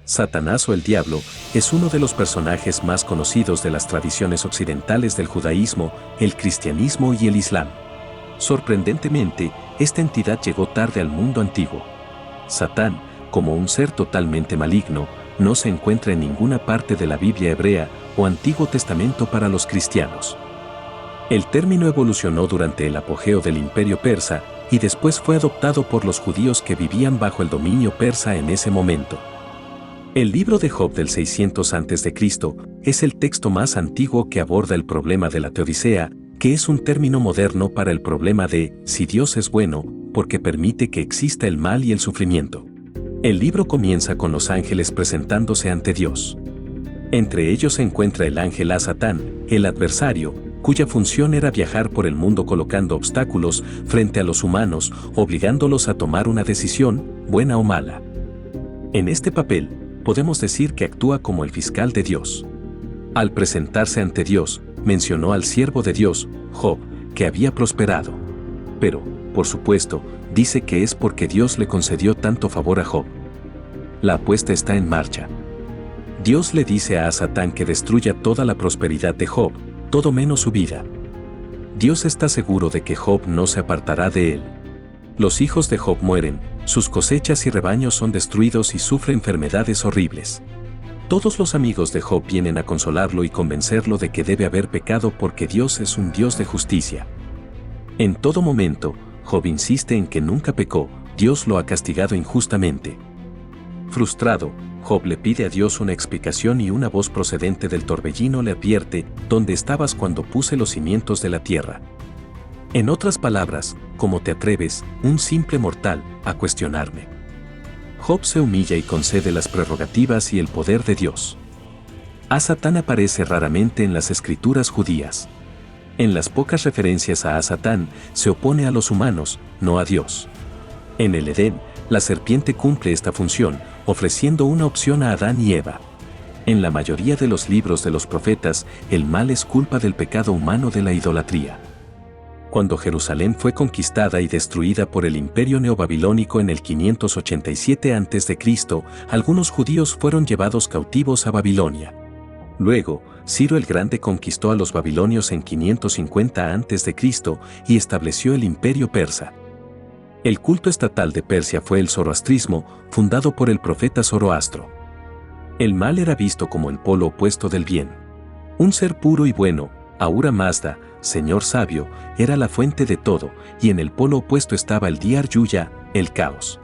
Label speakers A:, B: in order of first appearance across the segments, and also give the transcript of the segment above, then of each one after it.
A: Satanás o el diablo es uno de los personajes más conocidos de las tradiciones occidentales del judaísmo, el cristianismo y el islam. Sorprendentemente, esta entidad llegó tarde al mundo antiguo. Satán, como un ser totalmente maligno, no se encuentra en ninguna parte de la Biblia hebrea o Antiguo Testamento para los cristianos. El término evolucionó durante el apogeo del Imperio Persa y después fue adoptado por los judíos que vivían bajo el dominio persa en ese momento. El libro de Job del 600 a.C. es el texto más antiguo que aborda el problema de la teodicea, que es un término moderno para el problema de si Dios es bueno, porque permite que exista el mal y el sufrimiento. El libro comienza con los ángeles presentándose ante Dios. Entre ellos se encuentra el ángel Satán, el adversario, cuya función era viajar por el mundo colocando obstáculos frente a los humanos, obligándolos a tomar una decisión, buena o mala. En este papel, podemos decir que actúa como el fiscal de Dios. Al presentarse ante Dios, mencionó al siervo de Dios, Job, que había prosperado. Pero, por supuesto, dice que es porque Dios le concedió tanto favor a Job. La apuesta está en marcha. Dios le dice a Satán que destruya toda la prosperidad de Job, todo menos su vida. Dios está seguro de que Job no se apartará de él. Los hijos de Job mueren, sus cosechas y rebaños son destruidos y sufre enfermedades horribles. Todos los amigos de Job vienen a consolarlo y convencerlo de que debe haber pecado porque Dios es un Dios de justicia. En todo momento, Job insiste en que nunca pecó, Dios lo ha castigado injustamente. Frustrado, Job le pide a Dios una explicación y una voz procedente del torbellino le advierte, ¿dónde estabas cuando puse los cimientos de la tierra? En otras palabras, ¿cómo te atreves, un simple mortal, a cuestionarme? Job se humilla y concede las prerrogativas y el poder de Dios. Satán aparece raramente en las escrituras judías. En las pocas referencias a Satán, se opone a los humanos, no a Dios. En el Edén, la serpiente cumple esta función, ofreciendo una opción a Adán y Eva. En la mayoría de los libros de los profetas, el mal es culpa del pecado humano de la idolatría. Cuando Jerusalén fue conquistada y destruida por el imperio neobabilónico en el 587 a.C., algunos judíos fueron llevados cautivos a Babilonia. Luego, Ciro el Grande conquistó a los babilonios en 550 a.C. y estableció el imperio persa. El culto estatal de Persia fue el zoroastrismo, fundado por el profeta Zoroastro. El mal era visto como el polo opuesto del bien. Un ser puro y bueno, Ahura Mazda, Señor sabio, era la fuente de todo, y en el polo opuesto estaba el Diyar Yuya, el caos.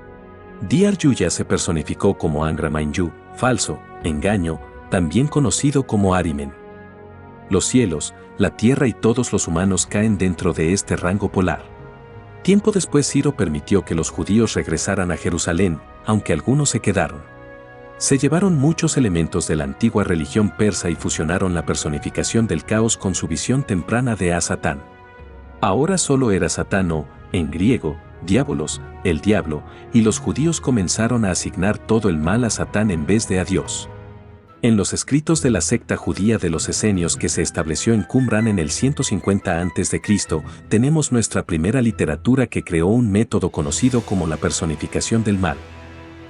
A: Diyar Yuya se personificó como Angra Mainyu, falso, engaño, también conocido como Ahrimen. Los cielos, la tierra y todos los humanos caen dentro de este rango polar. Tiempo después Ciro permitió que los judíos regresaran a Jerusalén, aunque algunos se quedaron. Se llevaron muchos elementos de la antigua religión persa y fusionaron la personificación del caos con su visión temprana de Satán. Ahora solo era Satán o, en griego, diabolos, el diablo, y los judíos comenzaron a asignar todo el mal a Satán en vez de a Dios. En los escritos de la secta judía de los esenios que se estableció en Qumran en el 150 a.C., tenemos nuestra primera literatura que creó un método conocido como la personificación del mal.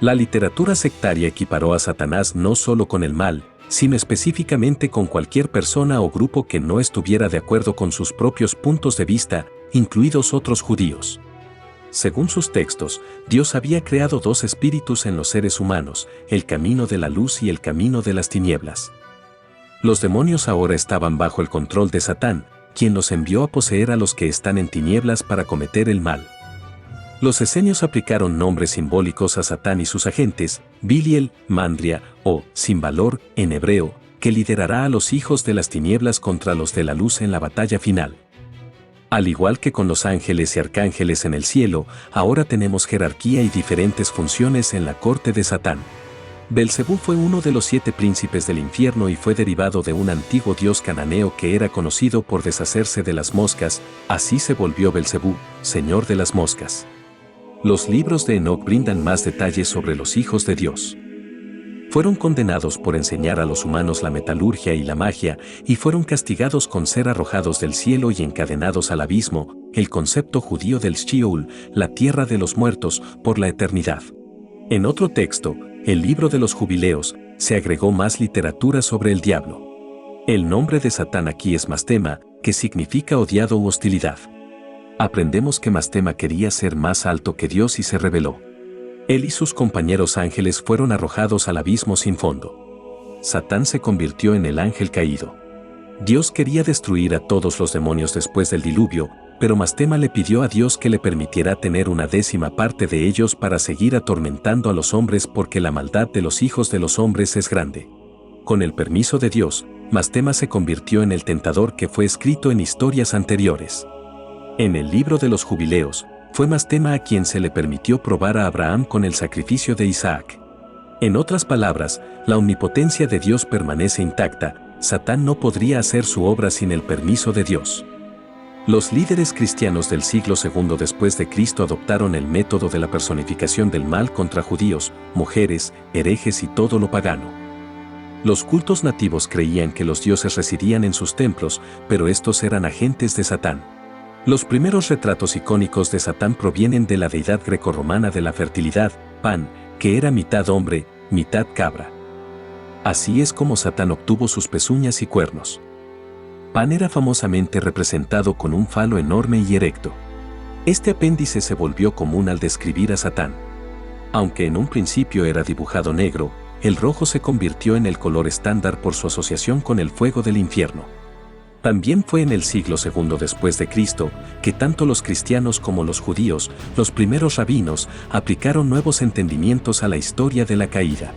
A: La literatura sectaria equiparó a Satanás no solo con el mal, sino específicamente con cualquier persona o grupo que no estuviera de acuerdo con sus propios puntos de vista, incluidos otros judíos. Según sus textos, Dios había creado dos espíritus en los seres humanos, el camino de la luz y el camino de las tinieblas. Los demonios ahora estaban bajo el control de Satán, quien los envió a poseer a los que están en tinieblas para cometer el mal. Los esenios aplicaron nombres simbólicos a Satán y sus agentes, Biliel, Mandria, o, sin valor, en hebreo, que liderará a los hijos de las tinieblas contra los de la luz en la batalla final. Al igual que con los ángeles y arcángeles en el cielo, ahora tenemos jerarquía y diferentes funciones en la corte de Satán. Belcebú fue uno de los 7 príncipes del infierno y fue derivado de un antiguo dios cananeo que era conocido por deshacerse de las moscas, así se volvió Belcebú, señor de las moscas. Los libros de Enoc brindan más detalles sobre los hijos de Dios. Fueron condenados por enseñar a los humanos la metalurgia y la magia, y fueron castigados con ser arrojados del cielo y encadenados al abismo, el concepto judío del Sheol, la tierra de los muertos, por la eternidad. En otro texto, el libro de los Jubileos, se agregó más literatura sobre el diablo. El nombre de Satán aquí es Mastema, que significa odiado u hostilidad. Aprendemos que Mastema quería ser más alto que Dios y se rebeló. Él y sus compañeros ángeles fueron arrojados al abismo sin fondo. Satán se convirtió en el ángel caído. Dios quería destruir a todos los demonios después del diluvio, pero Mastema le pidió a Dios que le permitiera tener una 10ª parte de ellos para seguir atormentando a los hombres porque la maldad de los hijos de los hombres es grande. Con el permiso de Dios, Mastema se convirtió en el tentador que fue escrito en historias anteriores. En el libro de los Jubileos, fue Mastema a quien se le permitió probar a Abraham con el sacrificio de Isaac. En otras palabras, la omnipotencia de Dios permanece intacta. Satán no podría hacer su obra sin el permiso de Dios. Los líderes cristianos del siglo II después de Cristo adoptaron el método de la personificación del mal contra judíos, mujeres, herejes y todo lo pagano. Los cultos nativos creían que los dioses residían en sus templos, pero estos eran agentes de Satán. Los primeros retratos icónicos de Satán provienen de la deidad grecorromana de la fertilidad, Pan, que era mitad hombre, mitad cabra. Así es como Satán obtuvo sus pezuñas y cuernos. Pan era famosamente representado con un falo enorme y erecto. Este apéndice se volvió común al describir a Satán. Aunque en un principio era dibujado negro, el rojo se convirtió en el color estándar por su asociación con el fuego del infierno. También fue en el siglo II después de Cristo que tanto los cristianos como los judíos, los primeros rabinos, aplicaron nuevos entendimientos a la historia de la caída.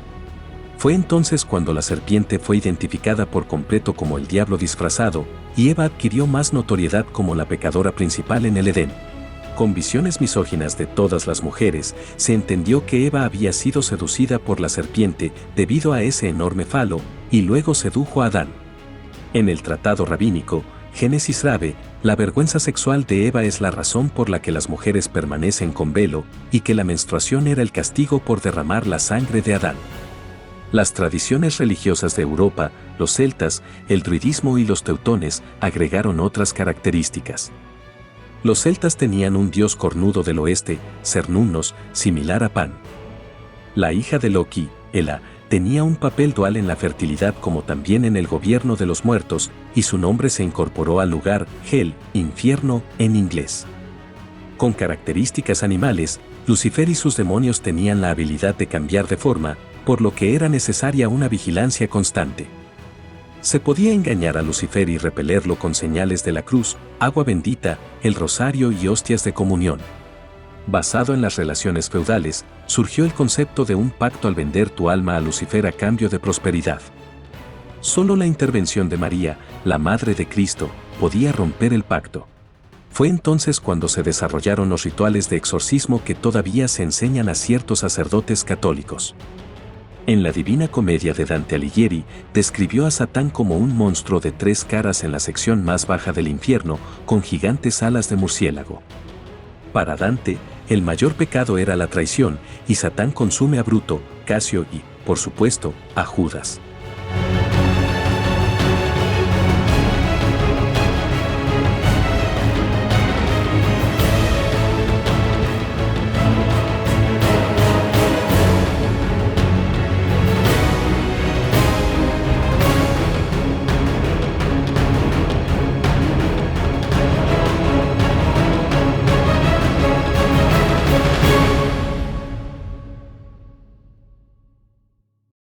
A: Fue entonces cuando la serpiente fue identificada por completo como el diablo disfrazado, y Eva adquirió más notoriedad como la pecadora principal en el Edén. Con visiones misóginas de todas las mujeres, se entendió que Eva había sido seducida por la serpiente debido a ese enorme falo, y luego sedujo a Adán. En el tratado rabínico, Génesis Rabe, la vergüenza sexual de Eva es la razón por la que las mujeres permanecen con velo, y que la menstruación era el castigo por derramar la sangre de Adán. Las tradiciones religiosas de Europa, los celtas, el druidismo y los teutones agregaron otras características. Los celtas tenían un dios cornudo del oeste, Cernunnos, similar a Pan. La hija de Loki, Hela, tenía un papel dual en la fertilidad como también en el gobierno de los muertos, y su nombre se incorporó al lugar, Hel, infierno, en inglés. Con características animales, Lucifer y sus demonios tenían la habilidad de cambiar de forma, por lo que era necesaria una vigilancia constante. Se podía engañar a Lucifer y repelerlo con señales de la cruz, agua bendita, el rosario y hostias de comunión. Basado en las relaciones feudales, surgió el concepto de un pacto al vender tu alma a Lucifer a cambio de prosperidad. Solo la intervención de María, la Madre de Cristo, podía romper el pacto. Fue entonces cuando se desarrollaron los rituales de exorcismo que todavía se enseñan a ciertos sacerdotes católicos. En la Divina Comedia de Dante Alighieri, describió a Satán como un monstruo de 3 caras en la sección más baja del infierno, con gigantes alas de murciélago. Para Dante, el mayor pecado era la traición, y Satán consume a Bruto, Casio y, por supuesto, a Judas.